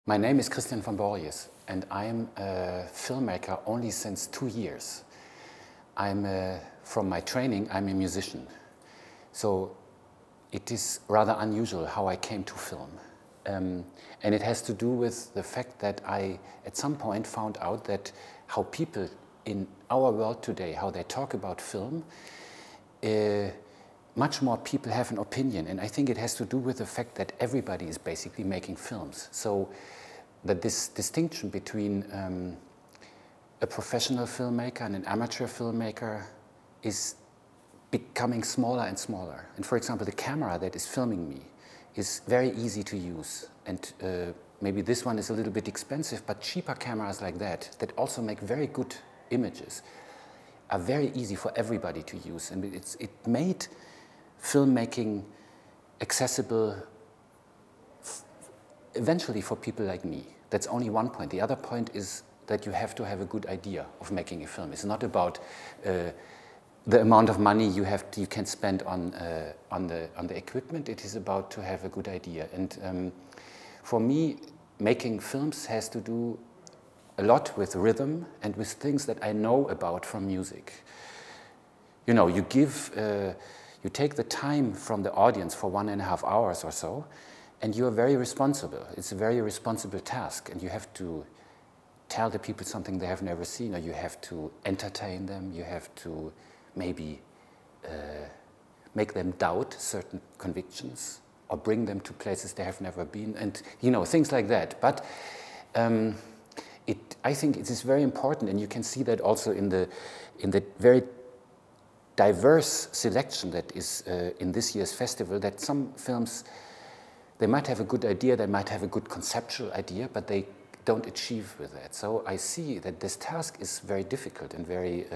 My name is Christian Von Borries, and I am a filmmaker only since 2 years. From my training, I'm a musician. So it is rather unusual how I came to film. And it has to do with the fact that I, at some point, found out that how people in our world today, how they talk about film, much more people have an opinion, and I think it has to do with the fact that everybody is basically making films. So that this distinction between a professional filmmaker and an amateur filmmaker is becoming smaller and smaller. And for example, the camera that is filming me is very easy to use. And maybe this one is a little bit expensive, but cheaper cameras like that also make very good images, are very easy for everybody to use. And it made filmmaking accessible eventually for people like me. That's only one point. The other point is that you have to have a good idea of making a film. It's not about the amount of money you can spend on the equipment. It is about to have a good idea. And for me, making films has to do a lot with rhythm and with things that I know about from music. You know, you take the time from the audience for 1.5 hours or so, and you are very responsible. It's a very responsible task, and you have to tell the people something they have never seen, or you have to entertain them, you have to maybe make them doubt certain convictions, or bring them to places they have never been, and you know, things like that. But I think it is very important, and you can see that also in the very diverse selection that is in this year's festival, that some films, they might have a good idea, they might have a good conceptual idea, but they don't achieve with that. So I see that this task is very difficult and very,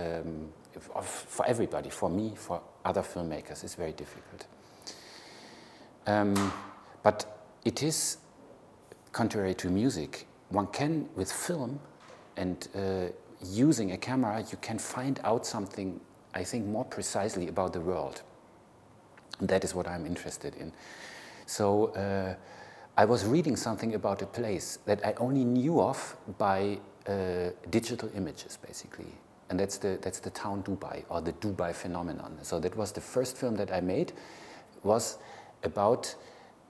for everybody, for me, for other filmmakers, it's very difficult. But it is, contrary to music, one can, with film and using a camera, you can find out something, I think, more precisely about the world. And that is what I'm interested in. So I was reading something about a place that I only knew of by digital images, basically. And that's the town Dubai, or the Dubai phenomenon. So that was the first film that I made, was about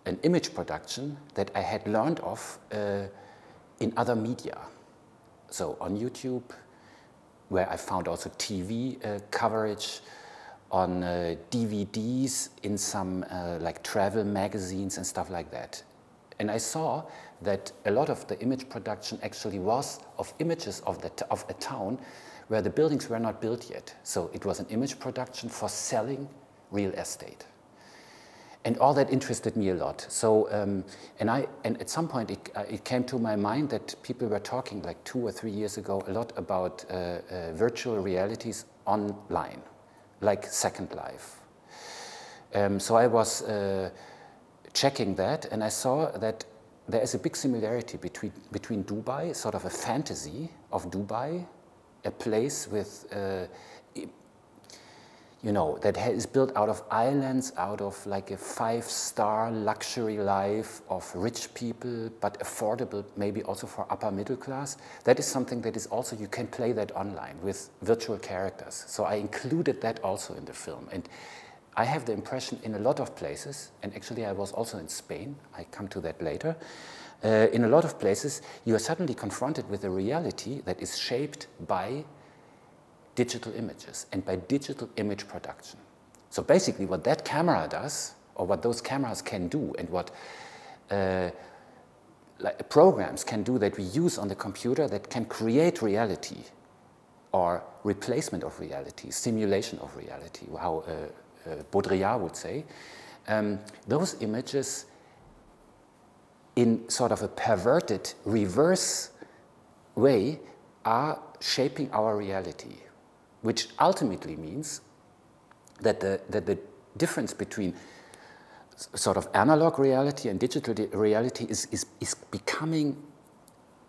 an image production that I had learned of in other media. So on YouTube, where I found also TV coverage, on DVDs, in some like travel magazines and stuff like that. And I saw that a lot of the image production actually was of images of a town where the buildings were not built yet. So it was an image production for selling real estate. And all that interested me a lot. So, and at some point it came to my mind that people were talking like 2 or 3 years ago a lot about virtual realities online, like Second Life. So I was checking that, and I saw that there is a big similarity between Dubai, sort of a fantasy of Dubai, a place with you know, that is built out of islands, out of like a 5-star luxury life of rich people, but affordable maybe also for upper middle class. That is something that is also, you can play that online with virtual characters. So I included that also in the film. And I have the impression in a lot of places, and actually I was also in Spain, I come to that later, in a lot of places you are suddenly confronted with a reality that is shaped by digital images and by digital image production. So basically what that camera does, or what those cameras can do, and what like programs can do that we use on the computer that can create reality, or replacement of reality, simulation of reality, how Baudrillard would say, those images in sort of a perverted, reverse way are shaping our reality, which ultimately means that the difference between sort of analog reality and digital reality is becoming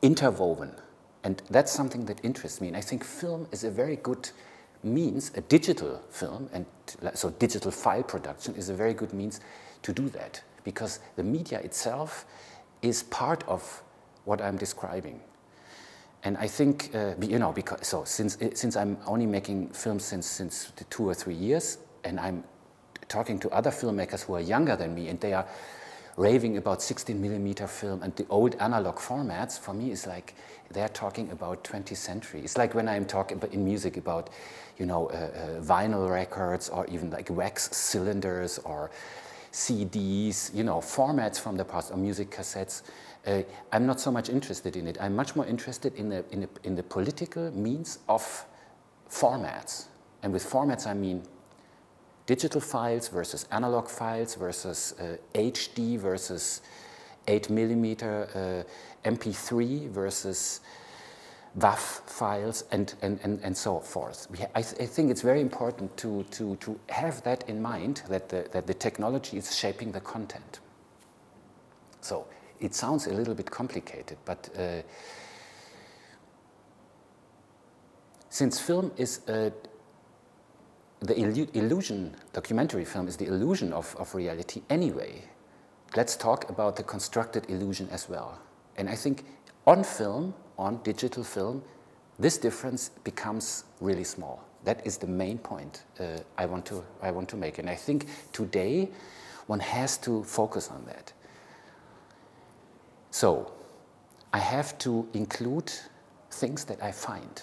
interwoven. And that's something that interests me. And I think film is a very good means, a digital film, and so digital file production is a very good means to do that, because the media itself is part of what I'm describing. And I think, you know, because, so since I'm only making films since 2 or 3 years, and I'm talking to other filmmakers who are younger than me, and they are raving about 16mm film and the old analog formats, for me it's like they're talking about 20th century. It's like when I'm talking in music about, you know, vinyl records, or even like wax cylinders or CDs, you know, formats from the past, or music cassettes. I'm not so much interested in it. I'm much more interested in the political means of formats. And with formats I mean digital files versus analog files versus HD versus 8mm MP3 versus WAV files and so forth. I think it's very important to have that in mind, that the technology is shaping the content. So it sounds a little bit complicated, but since film is the illusion, documentary film is the illusion of reality anyway, let's talk about the constructed illusion as well. And I think on film, on digital film, this difference becomes really small. That is the main point I want to make. And I think today one has to focus on that. So I have to include things that I find,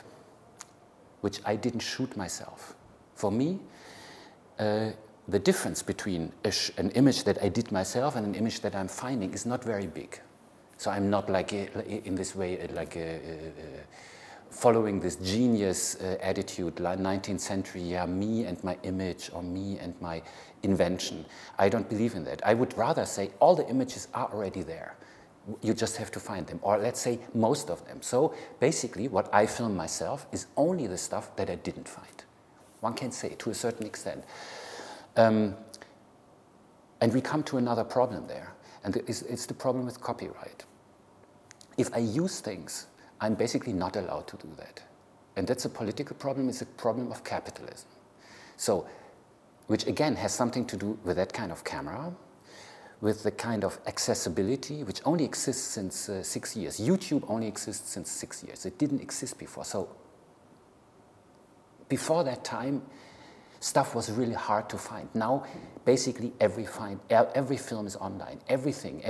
which I didn't shoot myself. For me, the difference between an image that I did myself and an image that I'm finding is not very big. So I'm not like in this way like following this genius attitude, like 19th century, yeah, me and my image, or me and my invention. I don't believe in that. I would rather say all the images are already there. You just have to find them, or let's say most of them. So basically what I film myself is only the stuff that I didn't find. One can say to a certain extent. And we come to another problem there, and it's the problem with copyright. If I use things, I'm basically not allowed to do that. And that's a political problem, it's a problem of capitalism. So, which again has something to do with that kind of camera, with the kind of accessibility, which only exists since 6 years. YouTube only exists since 6 years. It didn't exist before. So before that time, stuff was really hard to find. Now, basically every film is online. Everything,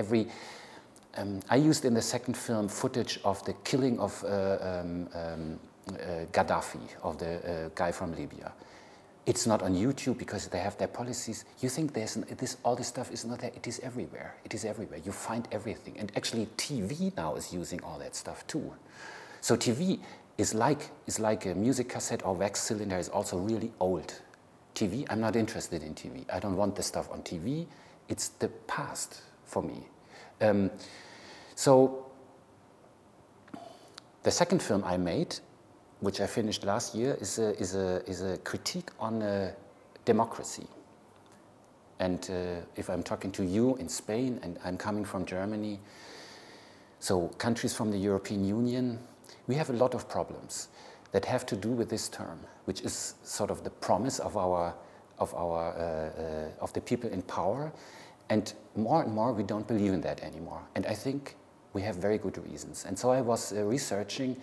I used in the second film footage of the killing of Gaddafi, of the guy from Libya. It's not on YouTube because they have their policies. You think all this stuff is not there. It is everywhere. It is everywhere. You find everything. And actually TV now is using all that stuff too. So TV is like a music cassette or wax cylinder, is also really old. TV, I'm not interested in TV. I don't want the stuff on TV. It's the past for me. So the second film I made, which I finished last year, is a critique on democracy. And if I'm talking to you in Spain, and I'm coming from Germany, so countries from the European Union, we have a lot of problems that have to do with this term, which is sort of the promise of the people in power, and more we don't believe in that anymore. And I think we have very good reasons. And so I was researching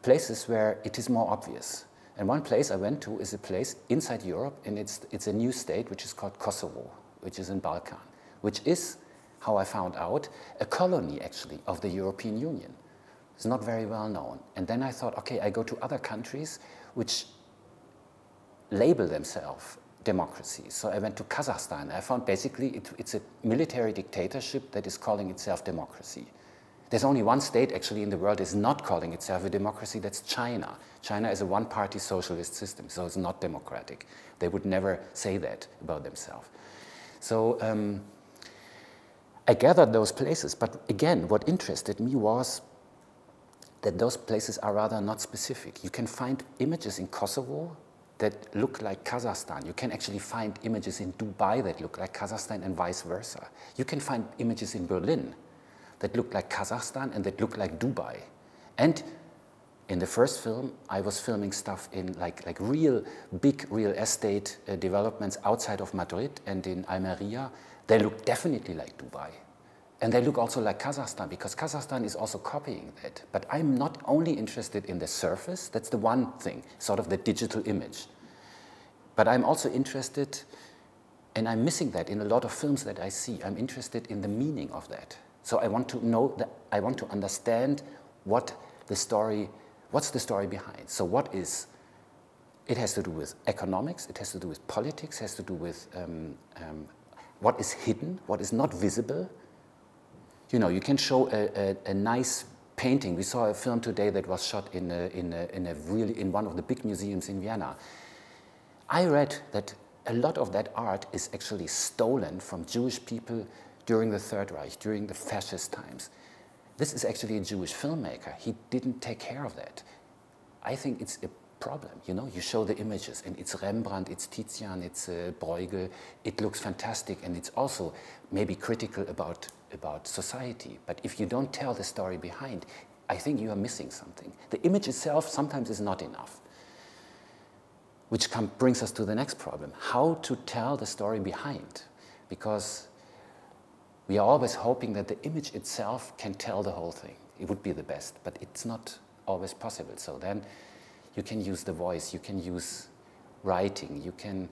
places where it is more obvious. And one place I went to is a place inside Europe, and it's a new state which is called Kosovo, which is in Balkan, which is, how I found out, a colony actually of the European Union. It's not very well known. And then I thought, okay, I go to other countries which label themselves democracies. So I went to Kazakhstan. I found basically it's a military dictatorship that is calling itself democracy. There's only one state actually in the world that is not calling itself a democracy, that's China. China is a one-party socialist system, so it's not democratic. They would never say that about themselves. So I gathered those places, but again, what interested me was that those places are rather not specific. You can find images in Kosovo that look like Kazakhstan. You can actually find images in Dubai that look like Kazakhstan and vice versa. You can find images in Berlin that look like Kazakhstan and that look like Dubai. And in the first film, I was filming stuff in like real big real estate developments outside of Madrid and in Almeria. They look definitely like Dubai. And they look also like Kazakhstan, because Kazakhstan is also copying that. But I'm not only interested in the surface, that's the one thing, sort of the digital image. But I'm also interested, and I'm missing that in a lot of films that I see, I'm interested in the meaning of that. So I want to know, that I want to understand what's the story behind. So what is, it has to do with economics, it has to do with politics, it has to do with what is hidden, what is not visible. You know, you can show a nice painting. We saw a film today that was shot in one of the big museums in Vienna. I read that a lot of that art is actually stolen from Jewish people during the Third Reich, during the fascist times. This is actually a Jewish filmmaker. He didn't take care of that. I think it's a problem, you know? You show the images, and it's Rembrandt, it's Tizian, it's Bruegel. It looks fantastic, and it's also maybe critical about society. But if you don't tell the story behind, I think you are missing something. The image itself sometimes is not enough. Which brings us to the next problem, how to tell the story behind. Because we are always hoping that the image itself can tell the whole thing. It would be the best, but it's not always possible. So then you can use the voice, you can use writing, you can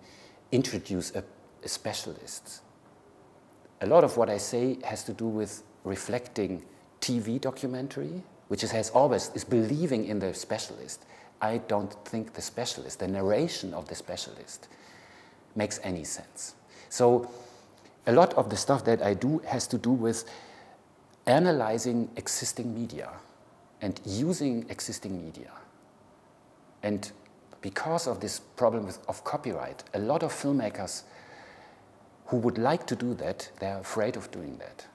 introduce a specialist. A lot of what I say has to do with reflecting TV documentary, which is believing in the specialist. I don't think the specialist, the narration of the specialist, makes any sense. So a lot of the stuff that I do has to do with analyzing existing media and using existing media. And because of this problem of copyright, a lot of filmmakers who would like to do that, they're afraid of doing that.